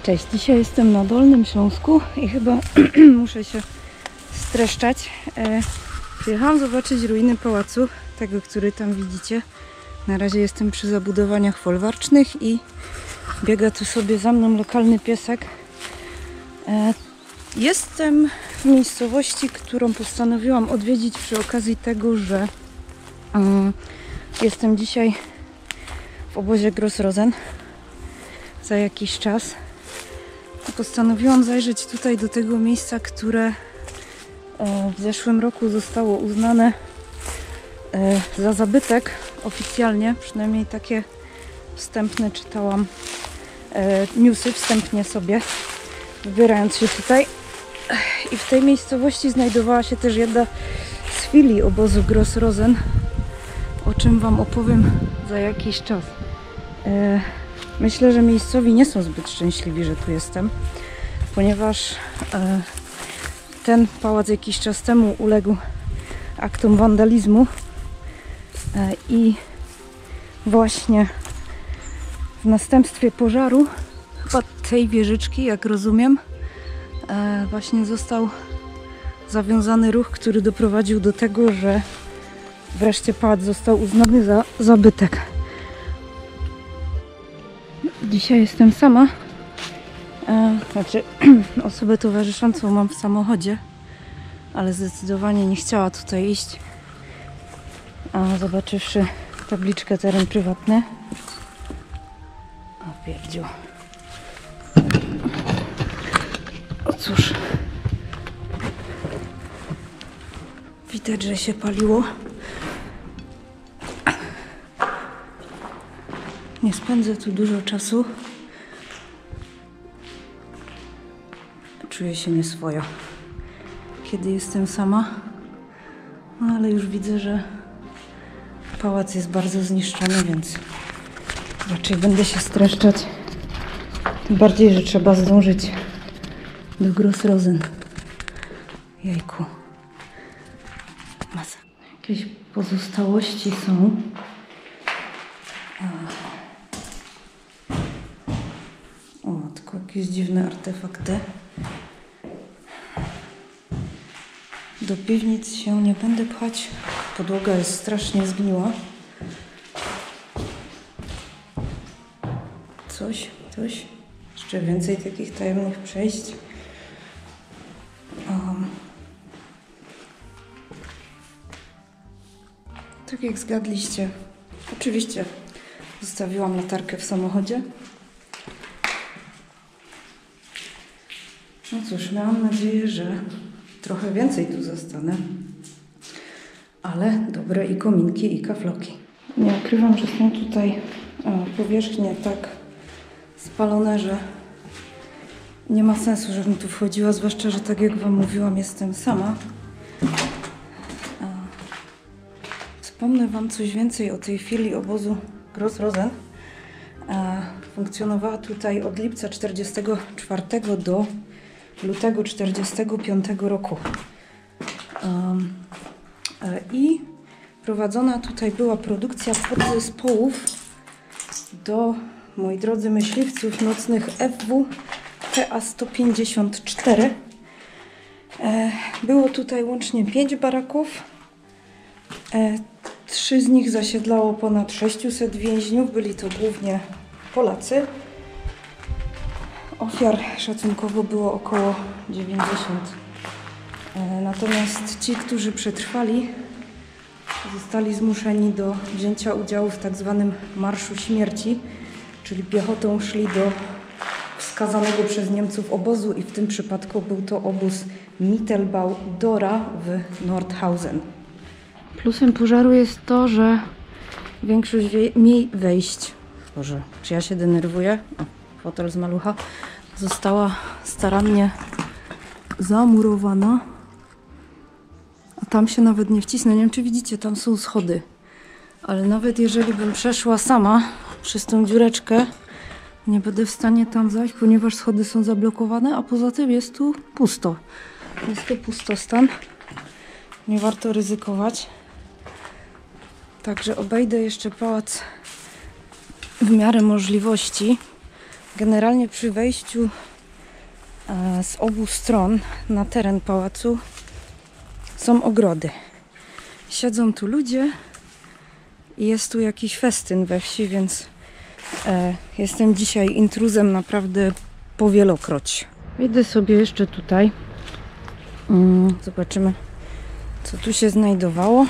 Cześć, dzisiaj jestem na Dolnym Śląsku i chyba muszę się streszczać. Przyjechałam zobaczyć ruiny pałacu, tego, który tam widzicie. Na razie jestem przy zabudowaniach folwarcznych i biega tu sobie za mną lokalny piesek. Jestem w miejscowości, którą postanowiłam odwiedzić przy okazji tego, że jestem dzisiaj w obozie Gross Rosen za jakiś czas. Postanowiłam zajrzeć tutaj do tego miejsca, które w zeszłym roku zostało uznane za zabytek oficjalnie, przynajmniej takie wstępne czytałam newsy wstępnie sobie, wybierając się tutaj. I w tej miejscowości znajdowała się też jedna z filii obozu Gross Rosen, o czym Wam opowiem za jakiś czas. Myślę, że miejscowi nie są zbyt szczęśliwi, że tu jestem, ponieważ ten pałac jakiś czas temu uległ aktom wandalizmu i właśnie w następstwie pożaru chyba tej wieżyczki, jak rozumiem, właśnie został zawiązany ruch, który doprowadził do tego, że wreszcie pałac został uznany za zabytek. Dzisiaj jestem sama, znaczy osobę towarzyszącą mam w samochodzie, ale zdecydowanie nie chciała tutaj iść, a zobaczywszy tabliczkę teren prywatny, o pierdziu, o cóż, widać, że się paliło. Nie spędzę tu dużo czasu. Czuję się nieswojo, kiedy jestem sama. No ale już widzę, że pałac jest bardzo zniszczony, więc raczej będę się streszczać. Tym bardziej, że trzeba zdążyć do Gross Rosen. Jejku. Masa. Jakieś pozostałości są. O, tylko jakieś dziwne artefakty. Do piwnic się nie będę pchać. Podłoga jest strasznie zgniła. Coś. Jeszcze więcej takich tajemnych przejść. Tak jak zgadliście, oczywiście zostawiłam latarkę w samochodzie. No cóż, miałam nadzieję, że trochę więcej tu zostanę. Ale dobre i kominki, i kafloki. Nie ukrywam, że są tutaj powierzchnie tak spalone, że nie ma sensu, żebym tu wchodziła, zwłaszcza, że tak jak Wam mówiłam, jestem sama. Wspomnę Wam coś więcej o tej filii obozu Gross Rosen. Funkcjonowała tutaj od lipca 1944 do lutego 1945 roku. I prowadzona tutaj była produkcja podzespołów do, moi drodzy, myśliwców nocnych FW PA-154. Było tutaj łącznie 5 baraków. 3 z nich zasiedlało ponad 600 więźniów. Byli to głównie Polacy. Ofiar szacunkowo było około 90. Natomiast ci, którzy przetrwali, zostali zmuszeni do wzięcia udziału w tak zwanym Marszu Śmierci, czyli piechotą szli do wskazanego przez Niemców obozu i w tym przypadku był to obóz Mittelbau-Dora w Nordhausen. Plusem pożaru jest to, że większość wejść, Boże, czy ja się denerwuję? O, fotel z malucha, została starannie zamurowana. A tam się nawet nie wcisnę. Nie wiem, czy widzicie, tam są schody. Ale nawet jeżeli bym przeszła sama przez tą dziureczkę, nie będę w stanie tam zajść, ponieważ schody są zablokowane, a poza tym jest tu pusto. Jest to pustostan. Nie warto ryzykować. Także obejdę jeszcze pałac w miarę możliwości. Generalnie przy wejściu z obu stron na teren pałacu są ogrody. Siedzą tu ludzie i jest tu jakiś festyn we wsi, więc jestem dzisiaj intruzem naprawdę powielokroć. Idę sobie jeszcze tutaj. Zobaczymy, co tu się znajdowało.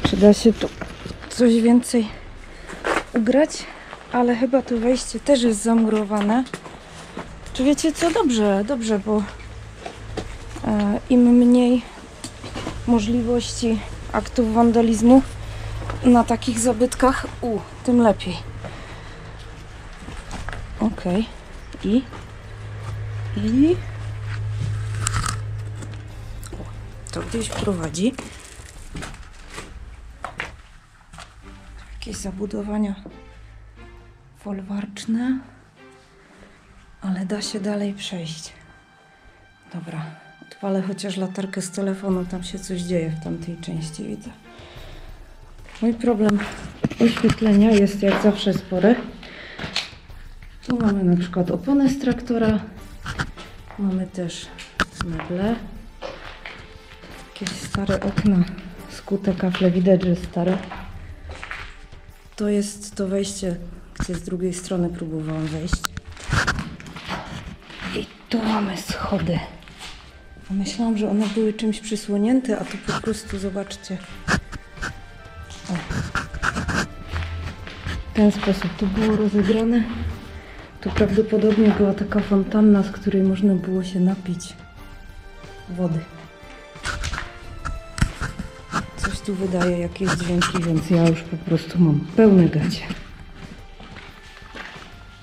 Czy da się tu coś więcej ugrać? Ale chyba tu wejście też jest zamurowane. Czy wiecie co? Dobrze, bo im mniej możliwości aktów wandalizmu na takich zabytkach, tym lepiej. Okej. I to gdzieś prowadzi. Jakieś zabudowania folwarczne, ale da się dalej przejść. Dobra, odpalę chociaż latarkę z telefonu, tam się coś dzieje w tamtej części, widzę. Mój problem oświetlenia jest jak zawsze spory. Tu mamy na przykład opony z traktora, mamy też meble, jakieś stare okna, skute kafle, widać, że stare. To jest to wejście, gdzie z drugiej strony próbowałam wejść. I tu mamy schody. Myślałam, że one były czymś przysłonięte, a tu po prostu, zobaczcie. O. W ten sposób to było rozegrane. Tu prawdopodobnie była taka fontanna, z której można było się napić wody. Coś tu wydaje jakieś dźwięki, więc ja już po prostu mam pełne gacie.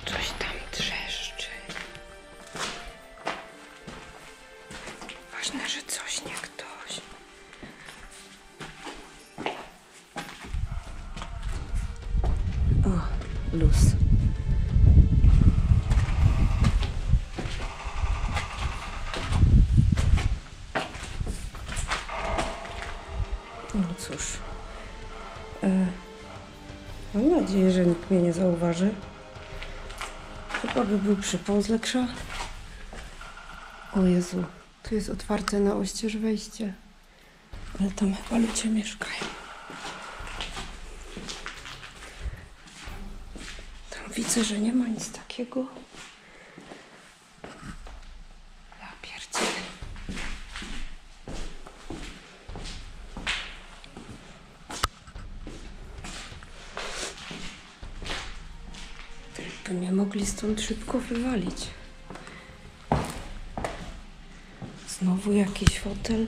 Coś tam trzeszczy. Ważne, że coś, nie ktoś. O, luz. No cóż, mam nadzieję, że nikt mnie nie zauważy. Chyba by był przypał z Leksza. O Jezu, tu jest otwarte na oścież wejście, ale tam chyba ludzie mieszkają. Tam widzę, że nie ma nic takiego. Ja pierdzielę. By mnie mogli stąd szybko wywalić. Znowu jakiś fotel.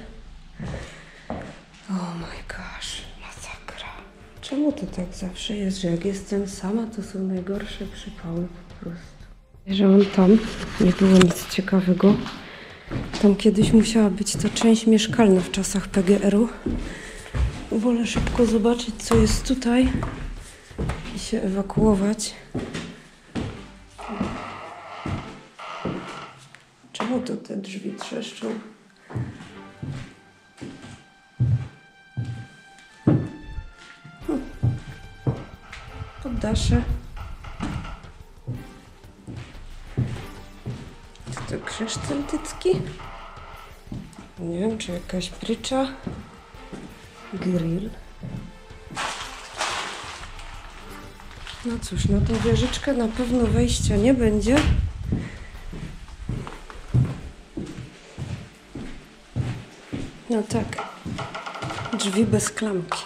Oh my gosh, masakra. Czemu to tak zawsze jest, że jak jestem sama, to są najgorsze przypały po prostu. Wjeżdżałam tam, nie było nic ciekawego. Tam kiedyś musiała być ta część mieszkalna w czasach PGR-u. Wolę szybko zobaczyć, co jest tutaj i się ewakuować. Czemu to te drzwi trzeszczą? Poddasze. Co to, krzyż celtycki? Nie wiem, czy jakaś prycza. Grill. No cóż, na tą wieżyczkę na pewno wejścia nie będzie. No tak, drzwi bez klamki.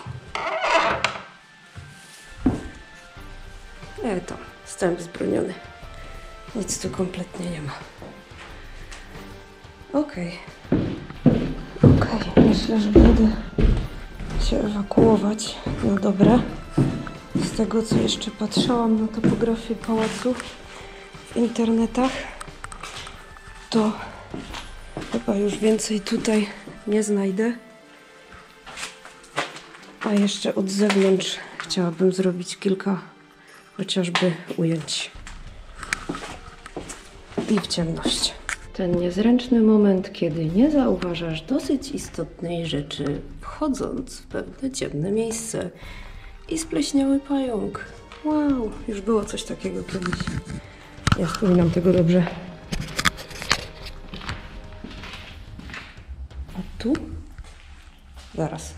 To, stałem wzbroniony. Nic tu kompletnie nie ma. Okej, myślę, że będę się ewakuować na dobre. Z tego, co jeszcze patrzyłam na topografię pałacu w internetach, to chyba już więcej tutaj nie znajdę. A jeszcze od zewnątrz chciałabym zrobić kilka chociażby ujęć. I w ciemność. Ten niezręczny moment, kiedy nie zauważasz dosyć istotnej rzeczy, wchodząc w pewne ciemne miejsce. I spleśniały pająk. Wow, już było coś takiego kiedyś. Nie wspominam tego dobrze. A tu? Zaraz.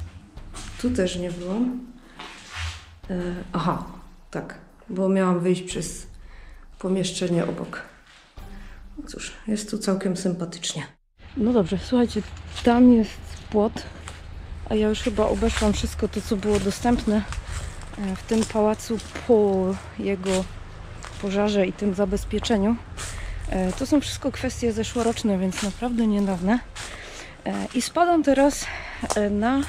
Tu też nie byłam. Aha, tak. Bo miałam wyjść przez pomieszczenie obok. No cóż, jest tu całkiem sympatycznie. No dobrze, słuchajcie, tam jest płot, a ja już chyba obeszłam wszystko to, co było dostępne w tym pałacu po jego pożarze i tym zabezpieczeniu. To są wszystko kwestie zeszłoroczne, więc naprawdę niedawne. I spadam teraz na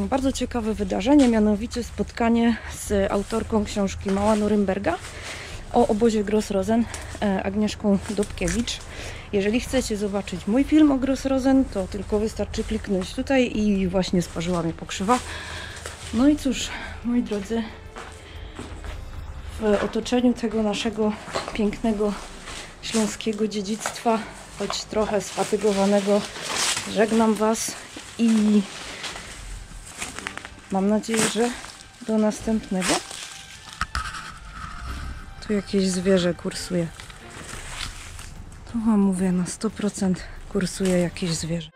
bardzo ciekawe wydarzenie, mianowicie spotkanie z autorką książki Mała Norymberga o obozie Gross-Rosen, Agnieszką Dobkiewicz. Jeżeli chcecie zobaczyć mój film o Gross-Rosen, to tylko wystarczy kliknąć tutaj i właśnie sparzyła mnie pokrzywa. No i cóż, moi drodzy, w otoczeniu tego naszego pięknego śląskiego dziedzictwa, choć trochę sfatygowanego, żegnam Was i mam nadzieję, że do następnego. Tu jakieś zwierzę kursuje. Tu wam mówię, na 100% kursuje jakieś zwierzę.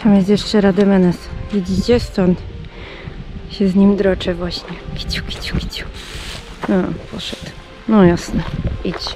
Tam jest jeszcze Rademenes. Widzicie? Stąd się z nim droczę właśnie. Kiciu, kiciu, kiciu. No, poszedł. No jasne. Idź.